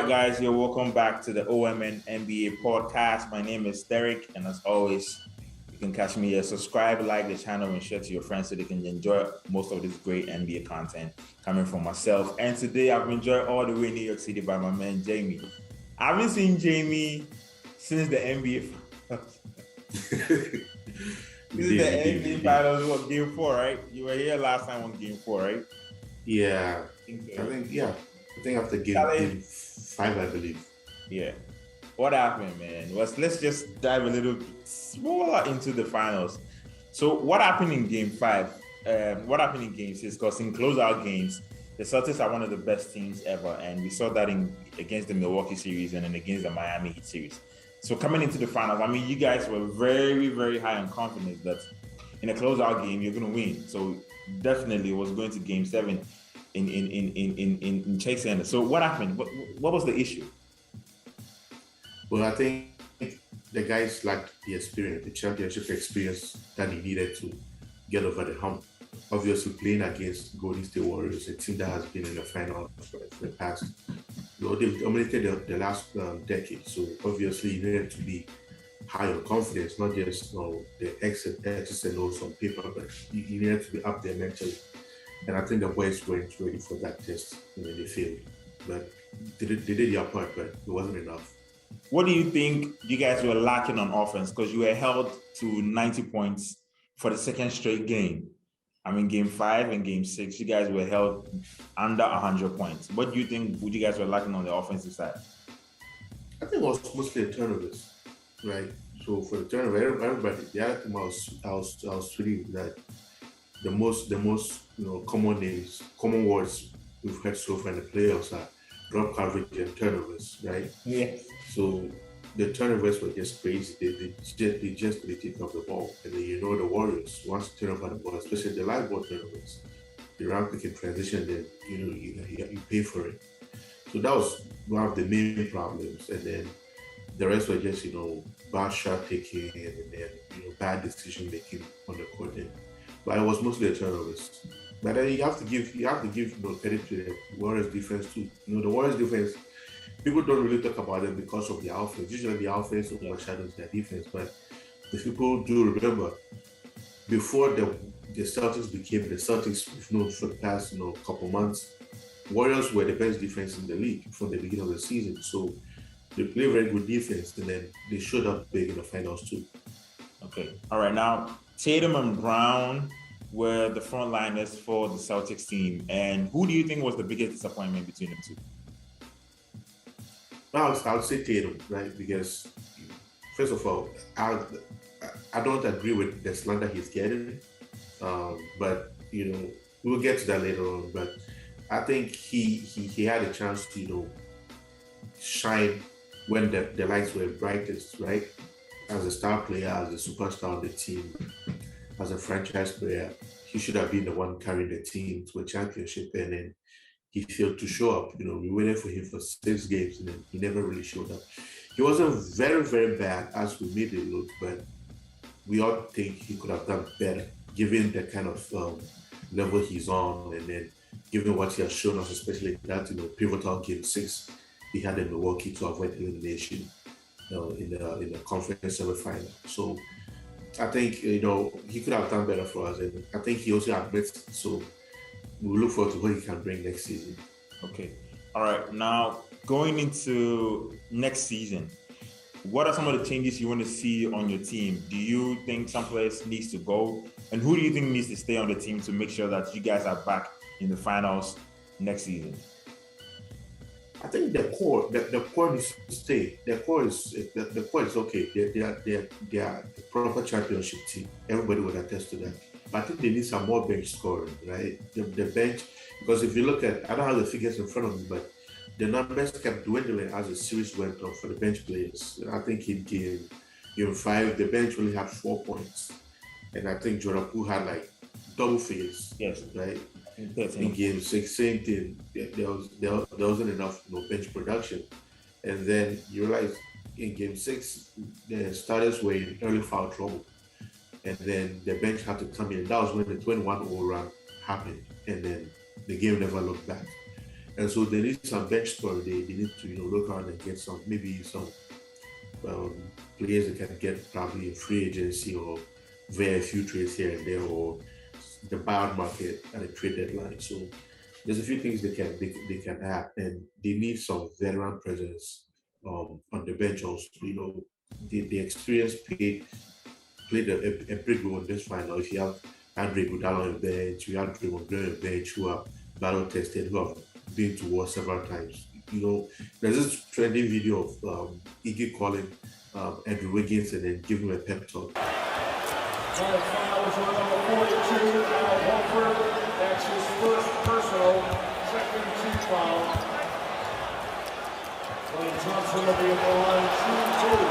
right, guys, you're welcome back to the OMN NBA podcast. My name is Derek, and as always, you can catch me here. Subscribe, like the channel, and share to your friends so they can enjoy most of this great NBA content coming from myself. And today, I've enjoyed all the way in New York City by my man Jamie. I haven't seen Jamie since the NBA Finals. This is the NBA Finals, what, Game 4, right? You were here last time on Game 4, right? Yeah, I think after game 5, I believe. Yeah. What happened, man? Let's just dive a little smaller into the finals. So what happened in Game 5? What happened in Game 6? Because in closeout games, the Celtics are one of the best teams ever, and we saw that against the Milwaukee series and then against the Miami Heat series. So coming into the finals, I mean, you guys were very, very high on confidence that in a closeout game you're going to win. So definitely it was going to Game 7 in Chase Center. So what happened? What was the issue? Well, I think the guys lacked the experience, the championship experience that he needed to get over the hump. Obviously, playing against Golden State Warriors, a team that has been in the finals for the past, they've dominated the last decade. So obviously, you needed to be high on confidence, not just the X's and O's on paper, but you needed to be up there mentally. And I think the boys weren't ready for that test. They failed. But they did their part, but it wasn't enough. What do you think you guys were lacking on offense? Because you were held to 90 points for the second straight game. I mean, Game 5 and Game 6, you guys were held under 100 points. What do you think you guys were lacking on the offensive side? I think it was mostly the turnovers, right? So for the turnover, everybody, the other thing I was reading that the most common words we've heard so far in the playoffs are drop coverage and turnovers, right? Yeah. So the turnovers were just crazy. They just couldn't take off the ball. And then the Warriors, once you turn over the ball, especially the live ball turnovers, the round pick and transition, then you pay for it. So that was one of the main problems. And then the rest were just bad shot taking and then bad decision making on the court. But it was mostly the turnovers. But then you have to give credit to the Warriors defense too. The Warriors defense, people don't really talk about them because of the offense. Usually the offense overshadows their defense. But if people do remember, before the Celtics became the Celtics we've known for the past couple months, Warriors were the best defense in the league from the beginning of the season. So they play very good defense, and then they showed up big in the finals too. Okay. All right. Now, Tatum and Brown were the frontliners for the Celtics team. And who do you think was the biggest disappointment between them two? I would say Tatum, right? Because, first of all, I don't agree with the slander he's getting. But, we'll get to that later on. But I think he had a chance to, shine when the lights were brightest, right? As a star player, as a superstar on the team, as a franchise player, he should have been the one carrying the team to a championship, and then he failed to show up. We waited for him for 6 games, and then he never really showed up. He wasn't very, very bad as we made it look, but we all think he could have done better, given the kind of level he's on, and then given what he has shown us, especially that pivotal Game 6 he had in Milwaukee to avoid elimination in the conference semifinal. So I think he could have done better for us, and I think he also admits. So we look forward to what he can bring next season. Okay, all right. Now going into next season, what are some of the changes you want to see on your team? Do you think some players needs to go, and who do you think needs to stay on the team to make sure that you guys are back in the finals next season? I think the core needs to stay. The core is okay. They are the proper championship team. Everybody would attest to that. But I think they need some more bench scoring, right? The bench, because if you look at, I don't have the figures in front of me, but the numbers kept dwindling as the series went on for the bench players. I think in game 5, the bench only had 4 points, and I think Jordan Poole had like double figures. Yes, right. In Game 6, same thing. There wasn't enough bench production, and then you realize in Game 6 the starters were in early foul trouble, and then the bench had to come in. That was when the 21-0 run happened, and then the game never looked back. And so they need some bench scoring. They need to, look around and get maybe some um, players that can get probably in free agency or via a few trades here and there, or the buyout market at a trade deadline. So there's a few things they can add, and they need some veteran presence on the bench also. The experience played a big role in this final. If you have Andre Iguodala on the bench, you have Draymond Green on the bench, who are battle tested, who have been to war several times. There's this trending video of Iggy calling Andrew Wiggins and then giving him a pep talk. Fouls on number 42, Al Horford. That's his first personal, second team foul. Clay Thompson will be at the line,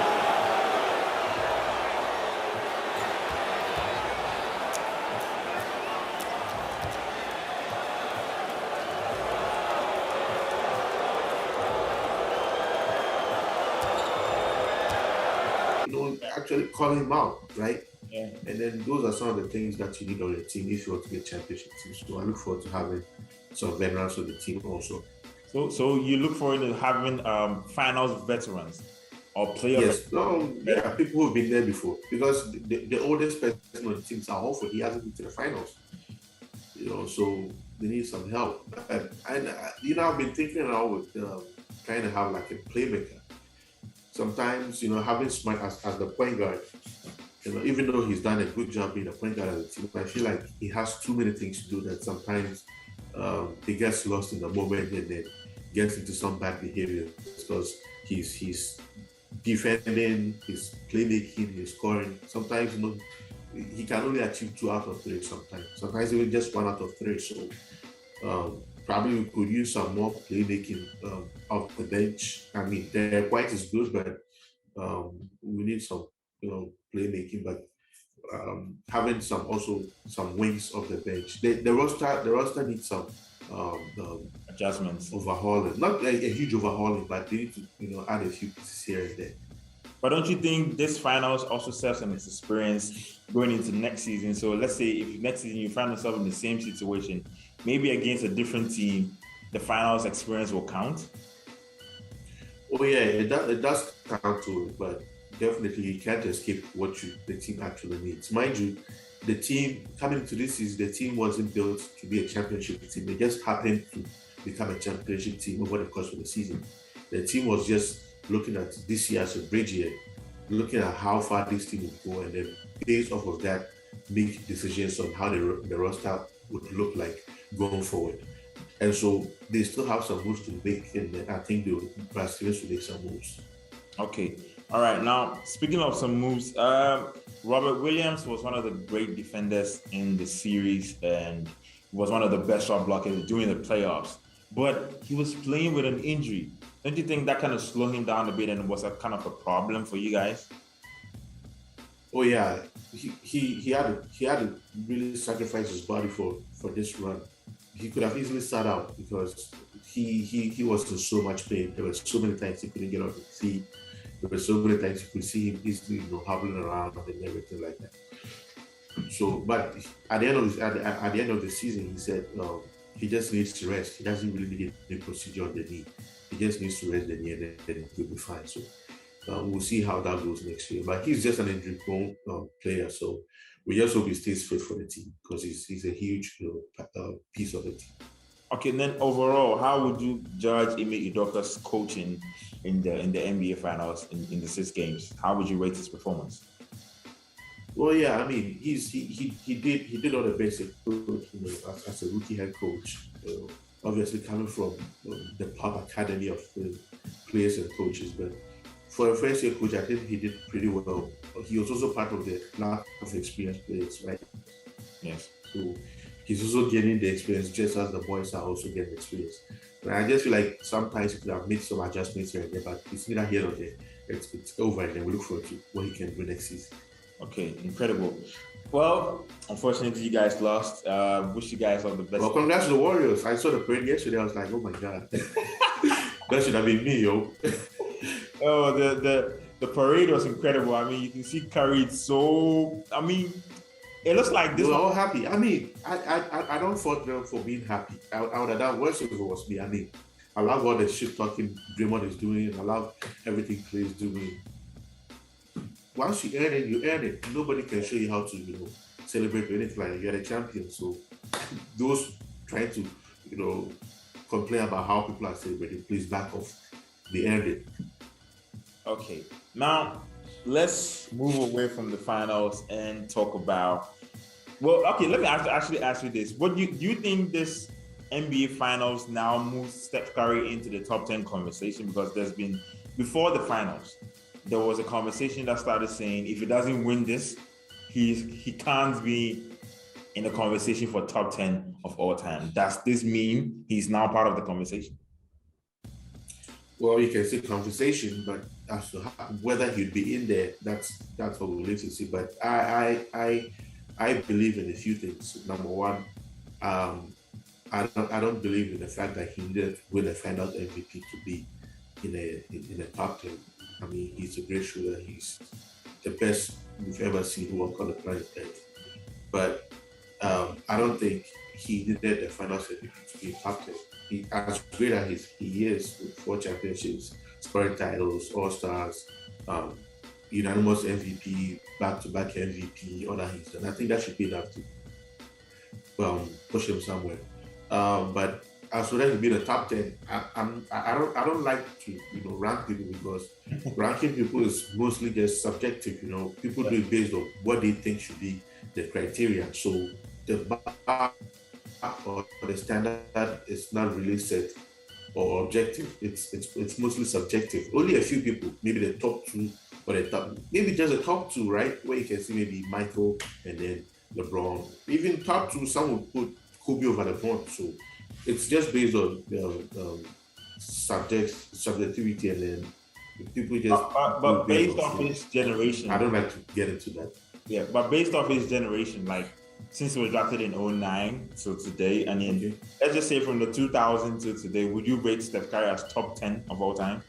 2-2. Actually calling him out, right? Yeah. And then those are some of the things that you need on your team if you want to be a championship team. So I look forward to having some veterans on the team also. So you look forward to having finals veterans or players? Yes, people who've been there before, because the oldest person on the team is Al Horford. He hasn't been to the finals. So they need some help. And I've been thinking now with trying to have like a playmaker. Sometimes, having Smart as the point guard, even though he's done a good job being a point guard of the team, I feel like he has too many things to do that sometimes he gets lost in the moment and then gets into some bad behavior because he's defending, he's playmaking, he's scoring. Sometimes, he can only achieve 2 out of 3 sometimes. Sometimes even just 1 out of 3. So probably we could use some more playmaking off the bench. I mean, Derek White is good, but we need some, playmaking. But having some wings off the bench. The roster needs some Adjustments, overhauling. Not a huge overhauling, but they need to add a few pieces here and there. But don't you think this finals also serves some experience going into next season? So let's say if next season you find yourself in the same situation, maybe against a different team, the finals experience will count? Oh yeah, it does count to it, but definitely you can't escape what the team actually needs. Mind you, the team coming into this season, the team wasn't built to be a championship team. They just happened to become a championship team over the course of the season. The team was just looking at this year as a bridge year, looking at how far this team would go, and then based off of that, make decisions on how the roster would look like going forward. And so they still have some moves to make, and I think the Brazilians will make some moves. Okay. All right. Now, speaking of some moves, Robert Williams was one of the great defenders in the series and was one of the best shot blockers during the playoffs. But he was playing with an injury. Don't you think that kind of slowed him down a bit and was a kind of a problem for you guys? Oh yeah, he had to really sacrifice his body for this run. He could have easily sat out because he was in so much pain. There were so many times he couldn't get off his feet. There were so many times you could see him easily, hobbling around and everything like that. So, but at the end of the season, he said he just needs to rest. He doesn't really need a procedure on the knee. He just needs to rest the knee, and then he'll be fine. So we'll see how that goes next year. But he's just an injury-prone player, so we just hope he stays fit for the team because he's a huge piece of the team. Okay, and then overall, how would you judge Ime Udoka's coaching in the NBA Finals in the 6 games? How would you rate his performance? Well, yeah, I mean, he did all the basic, as a rookie head coach. Obviously, coming from the Pop Academy of players and coaches, but for a first-year coach, I think he did pretty well. He was also part of the lack of experienced players, right? Yes. So he's also getting the experience, just as the boys are also getting experience. And I just feel like sometimes he could have made some adjustments here and there, but it's neither here nor there. It's over, and then we look forward to what he can do next season. Okay, incredible. Well, unfortunately, you guys lost. Wish you guys all the best. Well, congrats to the Warriors. I saw the parade yesterday. I was like, oh my God. That should have been me, yo. Oh, the parade was incredible. I mean, you can see Kyrie. So, I mean, It looks like They this were one. all happy. I mean, I don't fault them for being happy. I would have done worse if it was me. I mean, I love all the shit talking Draymond is doing. I love everything Clay is doing. Once you earn it, you earn it. Nobody can show you how to, celebrate or anything like that. You're the champion. So those trying to, complain about how people are celebrating, please back off. They earned it. Okay, now let's move away from the finals and talk about. Well, okay, let me actually ask you this: What do you think this NBA Finals now moves Steph Curry into the top 10 conversation? Because there's been before the finals, there was a conversation that started saying if he doesn't win this, he can't be in the conversation for top 10 of all time. Does this mean he's now part of the conversation? Well, you can say conversation, but as to whether he'd be in there, that's what we'll need to see. But I believe in a few things. Number one, I don't believe in the fact that he needed to win a Finals MVP to be in a top 10. I mean, he's a great shooter. He's the best we've ever seen walk on the planet Earth. But I don't think he needed the Finals MVP to be top 10. As great as he is with 4 championships, scoring titles, All-Stars, unanimous MVP, back-to-back MVP, all that he's done. I think that should be enough to push him somewhere. But as for them to be in the top 10, I don't like to rank people, because ranking people is mostly just subjective. People do it based on what they think should be the criteria. So the bar or the standard is not really set or objective. It's mostly subjective. Only a few people, maybe the top 2 or the top, maybe just the top 2, right? Where you can see maybe Michael and then LeBron. Even top 2, some would put Kobe over LeBron. So it's just based on subjectivity, and then people just. But based off his generation, I don't like to get into that. Yeah, but based off his generation, like since he was drafted in 2009 to today, and then let's just say from the 2000 to today, would you rate Steph Curry as top 10 of all time?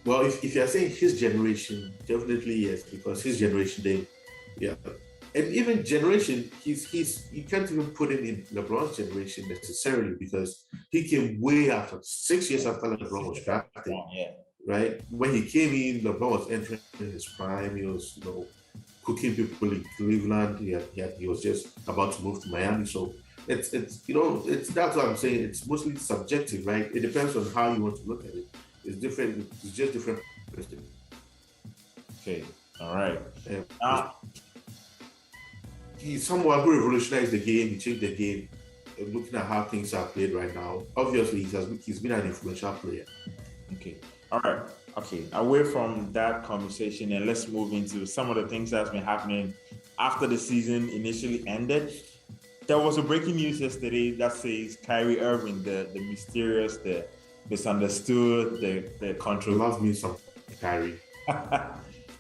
Well, if you're saying his generation, definitely yes, because his generation, and even generation, you can't even put him in LeBron's generation necessarily, because he came way after, 6 years after LeBron was drafted. Right? When he came in, LeBron was entering his prime. He was, cooking people in Cleveland. He was just about to move to Miami. So it's that's what I'm saying. It's mostly subjective, right? It depends on how you want to look at it. It's different. It's just different. Okay. All right. He's someone who revolutionized the game. He changed the game. Looking at how things are played right now, obviously he's been an influential player. Okay. All right. Okay. Away from that conversation, and let's move into some of the things that's been happening after the season initially ended. There was a breaking news yesterday that says Kyrie Irving, the mysterious, the misunderstood, the controversial. Love me some Kyrie.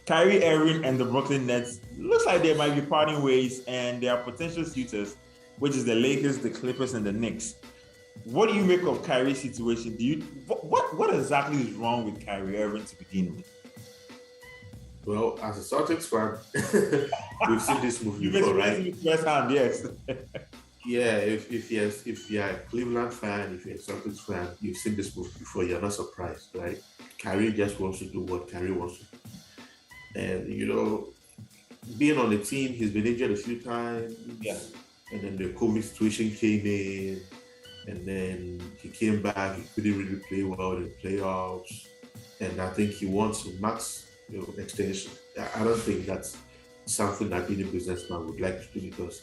Kyrie Irving and the Brooklyn Nets looks like they might be parting ways, and there are potential suitors, which is the Lakers, the Clippers, and the Knicks. What do you make of Kyrie's situation? What exactly is wrong with Kyrie Irving to begin with? Well, as a Celtics fan, we've seen this movie before, right? First hand, yes. Yeah, if you're a Cleveland fan, if you're a Celtics fan, you've seen this movie before. You're not surprised, right? Kyrie just wants to do what Kyrie wants to do. And, being on the team, he's been injured a few times. Yeah. And then the COVID situation came in. And then he came back. He couldn't really play well in the playoffs. And I think he wants a max extension. I don't think that's something that any businessman would like to do, because,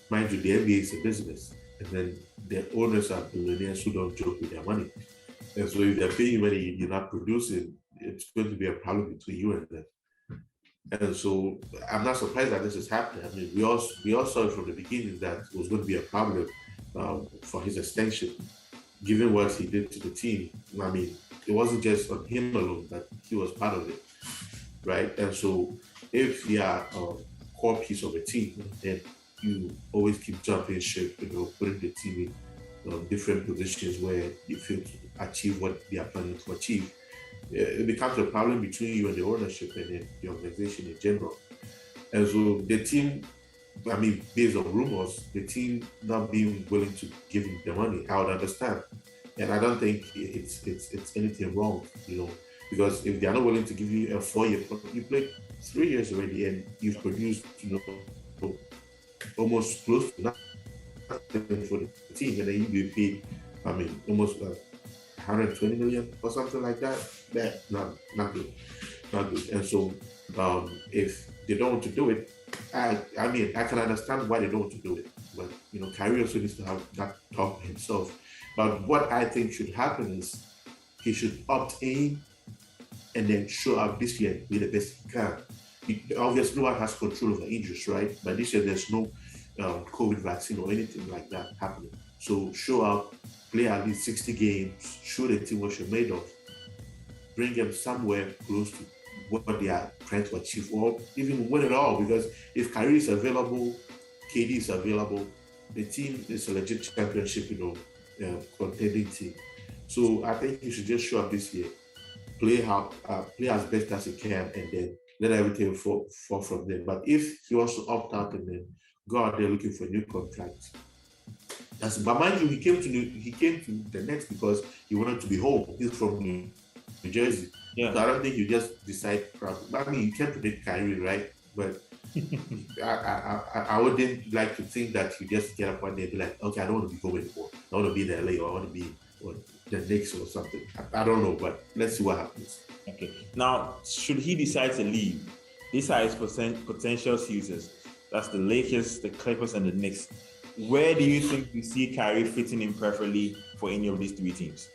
mind you, the NBA is a business. And then the owners are billionaires who don't joke with their money. And so if they're paying money, you're not producing, it's going to be a problem between you and them. And so I'm not surprised that this is happening. I mean, we all saw it from the beginning that it was going to be a problem for his extension, given what he did to the team. I mean, it wasn't just on him alone, but he was part of it, right? And so if you are a core piece of a team, then you always keep jumping ship, putting the team in different positions where you feel to achieve what they are planning to achieve. It becomes a problem between you and the ownership and the organization in general. And so the team, I mean, based on rumors, the team not being willing to give him the money, I would understand. And I don't think it's anything wrong, because if they are not willing to give you a 4-year, you played 3 years already and you've produced, almost close to nothing for the team, and then you be paid, I mean, almost 120 million or something like that. That not good, not good. And so, if they don't want to do it, I mean, I can understand why they don't want to do it. But Kyrie also needs to have that talk himself. But what I think should happen is he should opt in and then show up this year, be the best he can. Obviously, no one has control over injuries, right? But this year, there's no COVID vaccine or anything like that happening. So show up, play at least 60 games, show the team what you're made of, bring them somewhere close to what they are trying to achieve, or even win it all. Because if Kyrie is available, KD is available, the team is a legit championship, contending team. So I think he should just show up this year, play as best as he can, and then let everything fall from there. But if he wants to opt out and then go out there looking for a new contract, but mind you, he came to the Nets because he wanted to be home. He's from New Jersey. Yeah. So I don't think you just decide. I mean, you can't predict Kyrie, right? But I wouldn't like to think that you just get up one day and be like, okay, I don't want to be home anymore. I want to be in LA, or I want to be on the Knicks or something. I don't know, but let's see what happens. Okay. Now, should he decide to leave, these are his potential suitors. That's the Lakers, the Clippers, and the Knicks. Where do you think you see Kyrie fitting in perfectly for any of these three teams?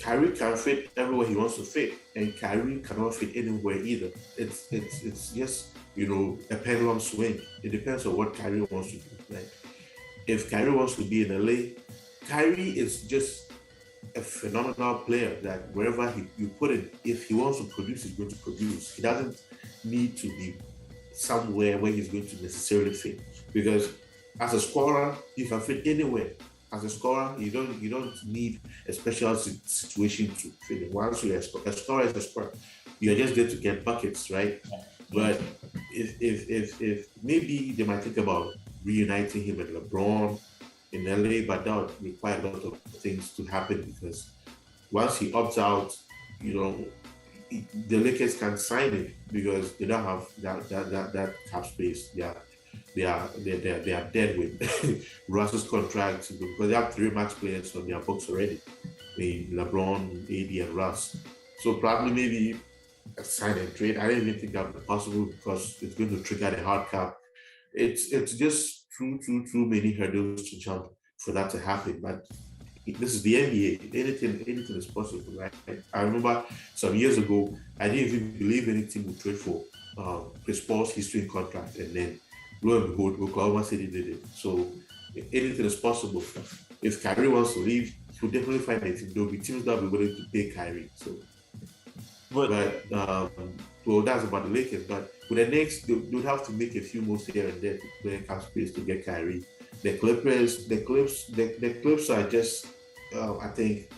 Kyrie can fit everywhere he wants to fit, and Kyrie cannot fit anywhere either. It's just a pendulum swing. It depends on what Kyrie wants to do. Like, if Kyrie wants to be in LA, Kyrie is just a phenomenal player that wherever you put him, if he wants to produce, he's going to produce. He doesn't need to be somewhere where he's going to necessarily fit, because as a scorer, you can fit anywhere. As a scorer, you don't need a special situation to fit in. Once you're a scorer is a scorer, you're just there to get buckets, right? But if maybe they might think about reuniting him and LeBron in LA, but that would require a lot of things to happen, because once he opts out, the Lakers can sign him because they don't have that cap space. They are dead with Russ's contract, because they have 3 max players on their books already. LeBron, AD, and Russ. So probably maybe a sign and trade. I don't even think that would be possible, because it's going to trigger the hard cap. It's just too many hurdles to jump for that to happen. But this is the NBA. Anything is possible, right? I remember some years ago, I didn't even believe any team would trade for Chris Paul's history contract, and then lo and behold, Oklahoma City did it. So anything is possible. If Kyrie wants to leave, he'll definitely find a team. There'll be teams that will be willing to pay Kyrie. So, well, that's about the Lakers. But with the Knicks, they would have to make a few moves here and there to play cap space to get Kyrie. The Clips are just, I think,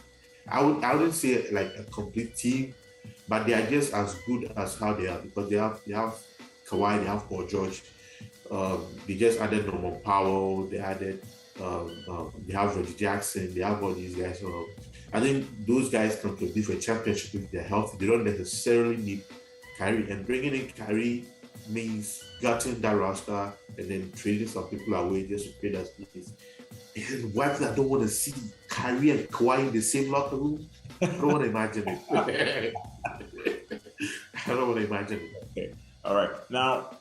I wouldn't say like a complete team, but they are just as good as how they are, because they have Kawhi, they have Paul George. They just added Norman Powell. They added, they have Reggie Jackson. They have all these guys. So I think those guys can compete for a championship if they're healthy. They don't necessarily need Kyrie. And bringing in Kyrie means gutting that roster and then trading some people away just to pay that fees. And what I don't want to see Kyrie and Kawhi in the same locker room. I don't want to imagine it. I don't want to imagine it. Okay. All right. Now,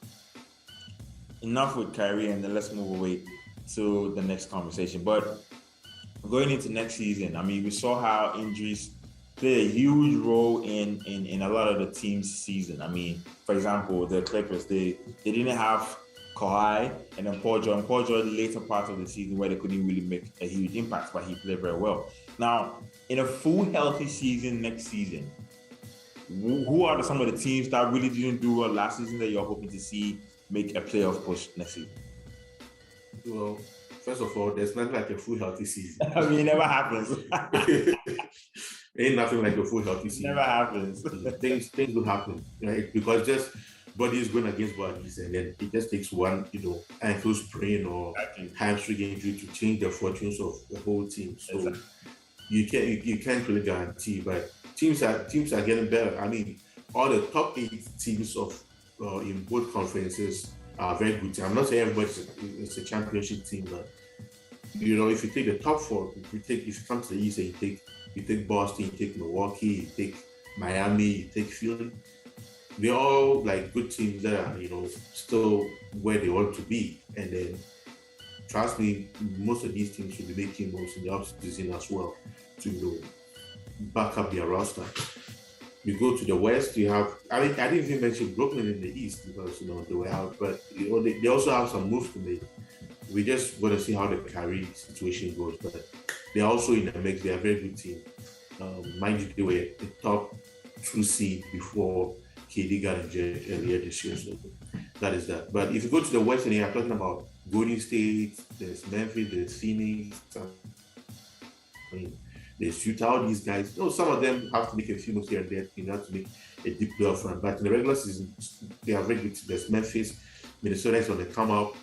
enough with Kyrie, and then let's move away to the next conversation. But going into next season, I mean, we saw how injuries play a huge role in a lot of the team's season. I mean, for example, the Clippers, they didn't have Kawhi and then Paul George. Paul George later part of the season where they couldn't really make a huge impact, but he played very well. Now, in a full healthy season next season, who are some of the teams that really didn't do well last season that you're hoping to see make a playoff push next season? Well, first of all, there's nothing like a full healthy season. I mean, it never happens. Ain't nothing like a full healthy season. Never happens. Things will happen, right? Because just body is going against bodies, and then it just takes one, ankle sprain or hamstring injury to change the fortunes of the whole team. So you can't really guarantee, but teams are getting better. I mean, all the top 8 teams of in both conferences are very good. I'm not saying everybody's a championship team, but if you take the top 4, if you come to the East and you take Boston, you take Milwaukee, you take Miami, you take Philly, they're all like good teams that are still where they ought to be. And then trust me, most of these teams will be making moves in the offseason as well to back up their roster. You go to the West, you have, I didn't even mention Brooklyn in the East because, they were out, but, they also have some moves to make. We just want to see how the Kyrie situation goes, but they're also in the mix. They're a very good team. Mind you, they were the top 2 seed before KD got injured earlier this year, so that is that. But if you go to the West and you're talking about Golden State, there's Memphis, there's Phoenix, there's Utah, these guys. Some of them have to make a few moves here and there, to make a deep playoff run. But in the regular season, they are very good. There's Memphis, Minnesota is on the come up.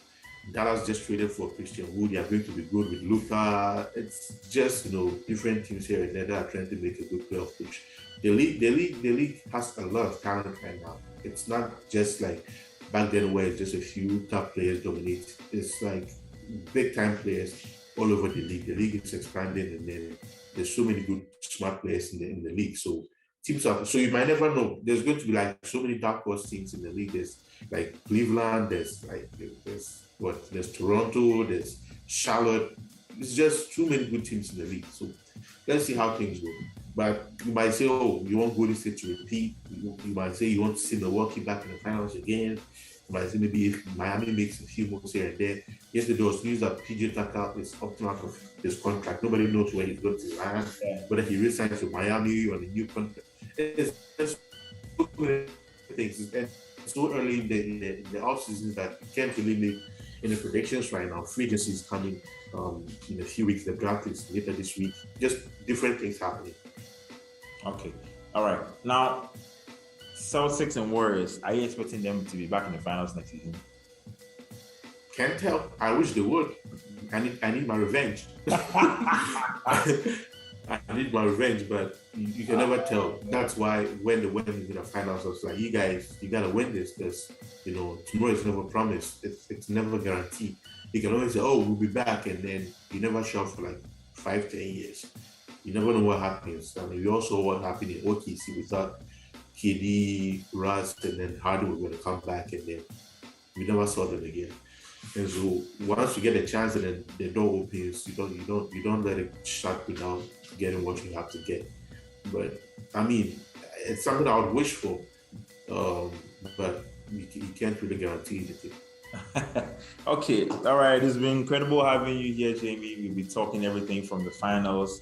Dallas just traded for Christian Wood. They are going to be good with Luka. It's just different teams here and there that are trying to make a good playoff push. The league has a lot of talent right now. It's not just like back then where it's just a few top players dominate. It's like big time players all over the league. The league is expanding, and then there's so many good smart players in the league. So teams are, so you might never know. There's going to be like so many dark horse teams in the league. There's like Cleveland, there's Toronto, there's Charlotte. It's just too many good teams in the league. So let's see how things go. But you might say, you want Golden State to repeat. You might say you want to see Milwaukee back in the finals again. You might say maybe if Miami makes a few moves here and there. Yesterday there was news that PJ Tucker is opting out of his contract. Nobody knows where he's going to land, whether he resigns to Miami on a new contract. It's so many things. And so early in the offseason that you can't really make any predictions right now. Free agency is coming in a few weeks. The draft is later this week. Just different things happening. Okay. All right. Now, Celtics and Warriors, are you expecting them to be back in the finals next season? Can't tell. I wish they would. I need my revenge. I need my revenge, but you can never tell. That's why when they went into the finals, I was like, you guys, you gotta win this because tomorrow is never promised. It's never guaranteed. You can always say, we'll be back, and then you never show up for like 5-10 years. You never know what happens. I mean, we also saw what happened in OKC. We thought KD, Russ, and then Harden were going to come back, and then we never saw them again. And so once you get a chance and then the door opens, you don't let it shut without getting what you have to get. But I mean, it's something I would wish for, but you can't really guarantee anything. Okay, all right. It's been incredible having you here, Jamie. We'll be talking everything from the finals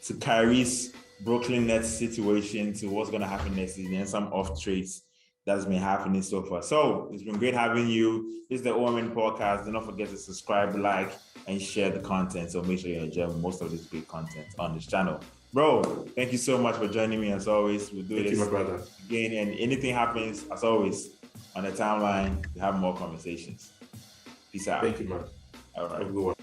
to Kyrie's Brooklyn Nets situation to what's going to happen next season and some off trades that's been happening so far. So it's been great having you. This is the OMN podcast. Do not forget to subscribe, like, and share the content. So make sure you enjoy most of this great content on this channel. Bro, thank you so much for joining me as always. We'll do this my brother. Again, and anything happens, as always, on the timeline, we have more conversations. Peace out. Thank you, man. All right. Have a good one.